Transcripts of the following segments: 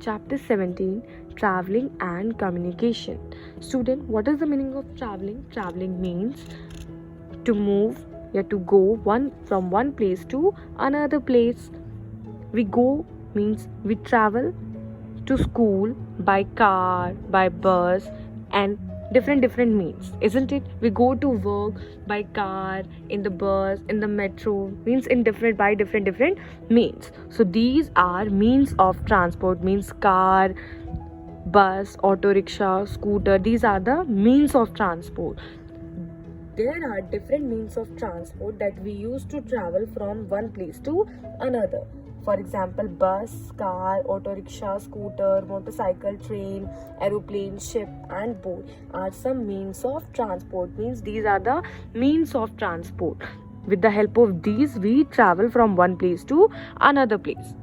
Chapter 17, Traveling and Communication. Student, what is the meaning of traveling? Traveling means to move or to go from one place to another place. We go means we travel to school by car, by bus, and different means, isn't it? We go to work by car, in the bus, in the metro, means in different means. So these are means of transport, means car, bus, auto rickshaw, scooter. These are the means of transport. There are different means of transport that we use to travel from one place to another. For example, bus, car, auto rickshaw, scooter, motorcycle, train, aeroplane, ship, and boat are some means of transport. Means these are the means of transport. With the help of these, we travel from one place to another place.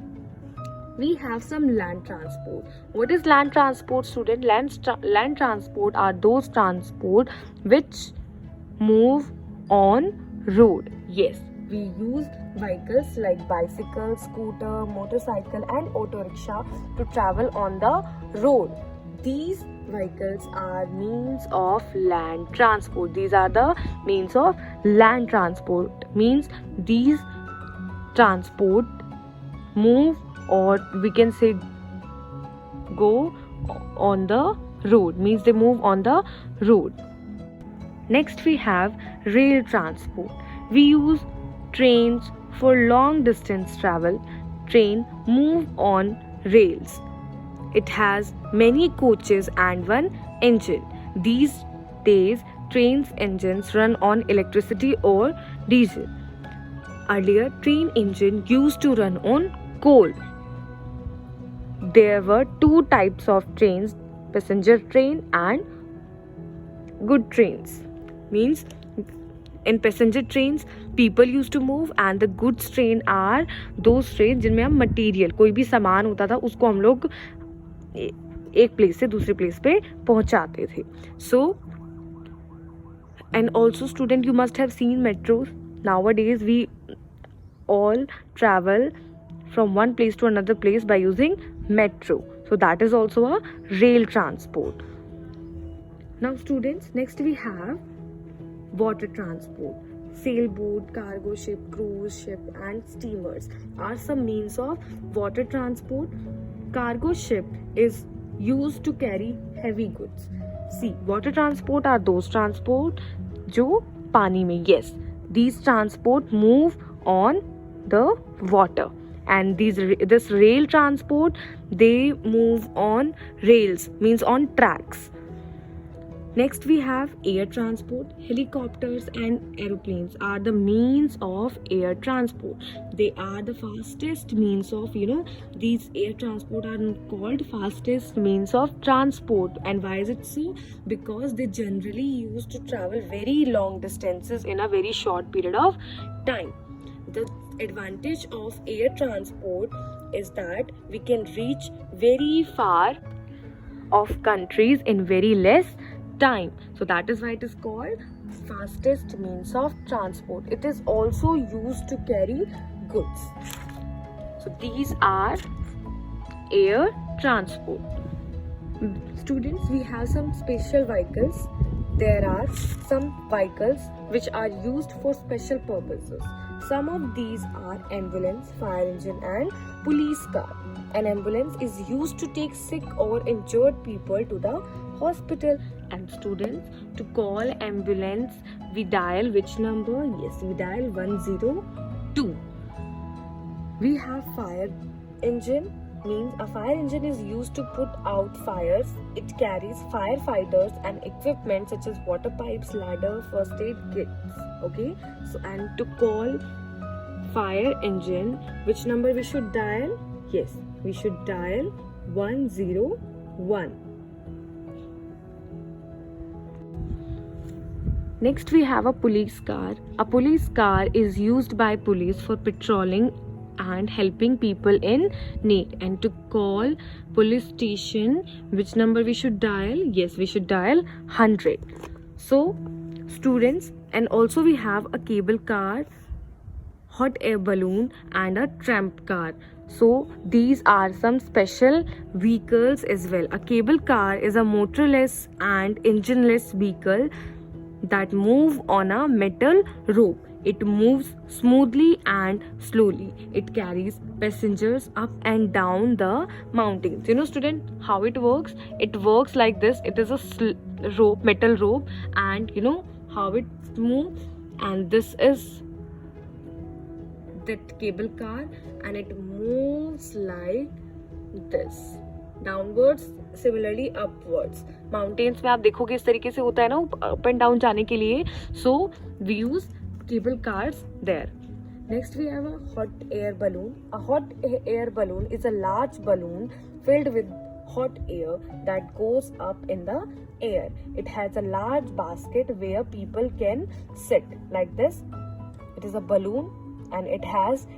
We have some land transport. What is land transport, student? Land transport are those transport which move on road. Yes, we use vehicles like bicycle, scooter, motorcycle, and auto rickshaw to travel on the road. These vehicles are means of land transport. These are the means of land transport. Means these transport move, or we can say go on the road. Means they move on the road. Next we have rail transport. We use trains for long distance travel. Train move on rails. It has many coaches and one engine. These days trains engines run on electricity or diesel. Earlier train engine used to run on coal. There were two types of trains, passenger train and good trains. Means in passenger trains people used to move, and the goods train are those trains जिनमें हम material, कोई भी सामान होता था उसको हम लोग एक प्लेस से दूसरे प्लेस पे पहुंचाते थे. So and also student, you must have seen metros. Nowadays we all travel from one place to another place by using metro. So that is also a rail transport. Now students, next we have water transport. Sailboat, cargo ship, cruise ship, and steamers are some means of water transport. Cargo ship is used to carry heavy goods. See, water transport are those transport जो पानी में. Yes, these transport move on the water, and this rail transport, they move on rails, means on tracks. Next we have air transport. Helicopters and aeroplanes are the means of air transport. They are the fastest means of, these air transport are called fastest means of transport. And why is it so? Because they generally used to travel very long distances in a very short period of time. The advantage of air transport is that we can reach very far of countries in very less time. So that is why it is called fastest means of transport. It is also used to carry goods. So these are air transport. Students, we have some special vehicles. There are some vehicles which are used for special purposes. Some of these are ambulance, fire engine, and police car. An ambulance is used to take sick or injured people to the hospital. And students, to call ambulance, we dial which number? Yes, we dial 102. We have fire engine. Means a fire engine is used to put out fires. It carries firefighters and equipment such as water pipes, ladder, first aid kits. Okay, so and to call fire engine, which number we should dial? Yes, we should dial 101. Next we have a police car. A police car is used by police for patrolling and helping people in need. And to call police station, which number we should dial? Yes, we should dial 100. So students, and also we have a cable car, hot air balloon, and a tramp car. So these are some special vehicles as well. A cable car is a motorless and engineless vehicle that move on a metal rope. It moves smoothly and slowly. It carries passengers up and down the mountains. You know, student, how it works? It works like this. It is a rope, metal rope, and you know how it moves. And this is that cable car, and it moves like this, downwards, similarly upwards. Mountains में आप देखोगे इस तरीके से होता है ना, up and down जाने के लिए. So we use cable cars there. Next we have a hot air balloon. A hot air balloon is a large balloon filled with hot air that goes up in the air. It has a large basket where people can sit like this. It is a balloon and it has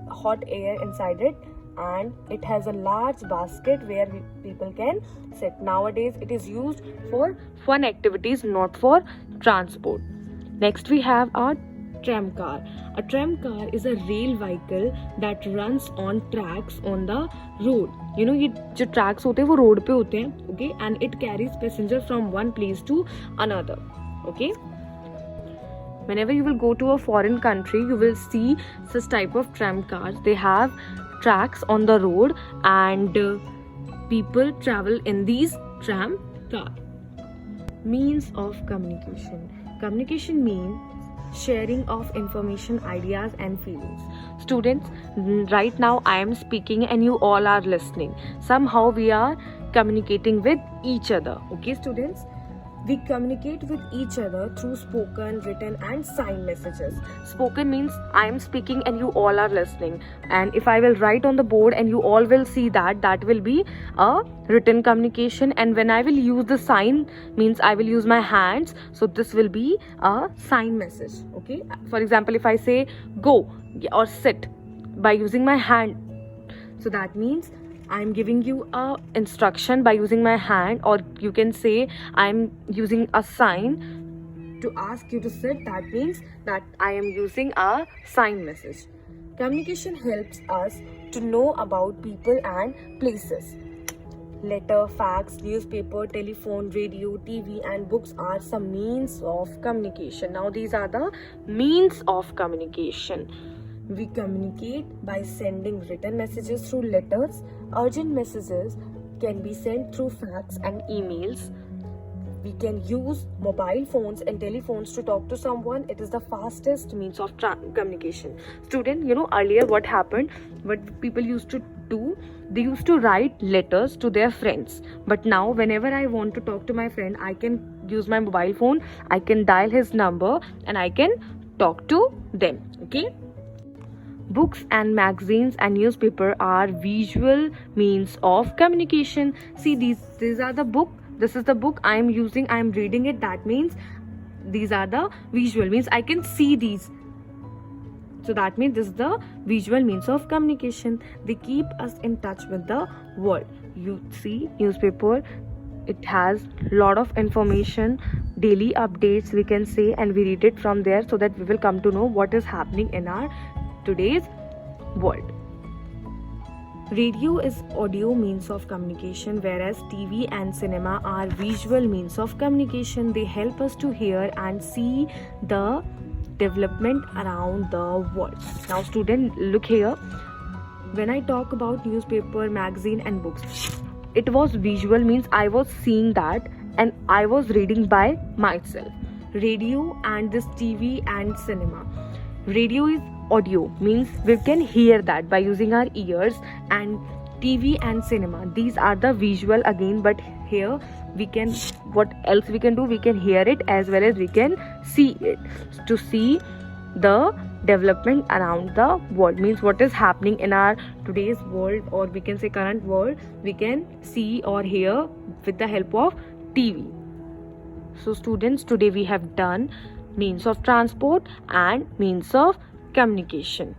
hot air inside it, and it has a large basket where people can sit. Nowadays it is used for fun activities, not for transport. Next we have a tram car. A tram car is a rail vehicle that runs on tracks on the road. You know, ये जो tracks होते हैं वो road पे होते हैं, okay, and it carries passengers from one place to another, okay. Whenever you will go to a foreign country, you will see such type of tram cars. They have tracks on the road, and people travel in these tram cars. Means of communication. Communication means sharing of information, ideas and feelings. Students, right now I am speaking and you all are listening. Somehow we are communicating with each other. Okay, students? We communicate with each other through spoken, written and sign messages. Spoken means I am speaking and you all are listening. And if I will write on the board and you all will see that, that will be a written communication. And when I will use the sign, means I will use my hands. So this will be a sign message. Okay. For example, if I say go or sit by using my hand, so that means I'm giving you a instruction by using my hand, or you can say I'm using a sign to ask you to sit. That means that I am using a sign message. Communication helps us to know about people and places. Letter, fax, newspaper, telephone, radio, TV and books are some means of communication. Now these are the means of communication. We communicate by sending written messages through letters. Urgent messages can be sent through fax and emails. We can use mobile phones and telephones to talk to someone. It is the fastest means of communication. Student, you know, earlier what happened, what people used to do, they used to write letters to their friends. But now whenever I want to talk to my friend, I can use my mobile phone, I can dial his number and I can talk to them. Okay. Books and magazines and newspaper are visual means of communication. See, these are the book. This is the book I am using. I am reading it. That means these are the visual, means I can see these. So that means this is the visual means of communication. They keep us in touch with the world. You see, newspaper, it has lot of information, daily updates we can say, and we read it from there so that we will come to know what is happening in our today's world. Radio is audio means of communication, whereas TV and cinema are visual means of communication. They help us to hear and see the development around the world. Now student, look here. When I talk about newspaper, magazine and books, it was visual, means I was seeing that and I was reading by myself. Radio and this TV and cinema. Radio is audio, means we can hear that by using our ears, and TV and cinema, these are the visual again, but here we can, what else we can do, we can hear it as well as we can see it. To see the development around the world, means what is happening in our today's world, or we can say current world, we can see or hear with the help of TV. So students, today we have done means of transport and means of communication.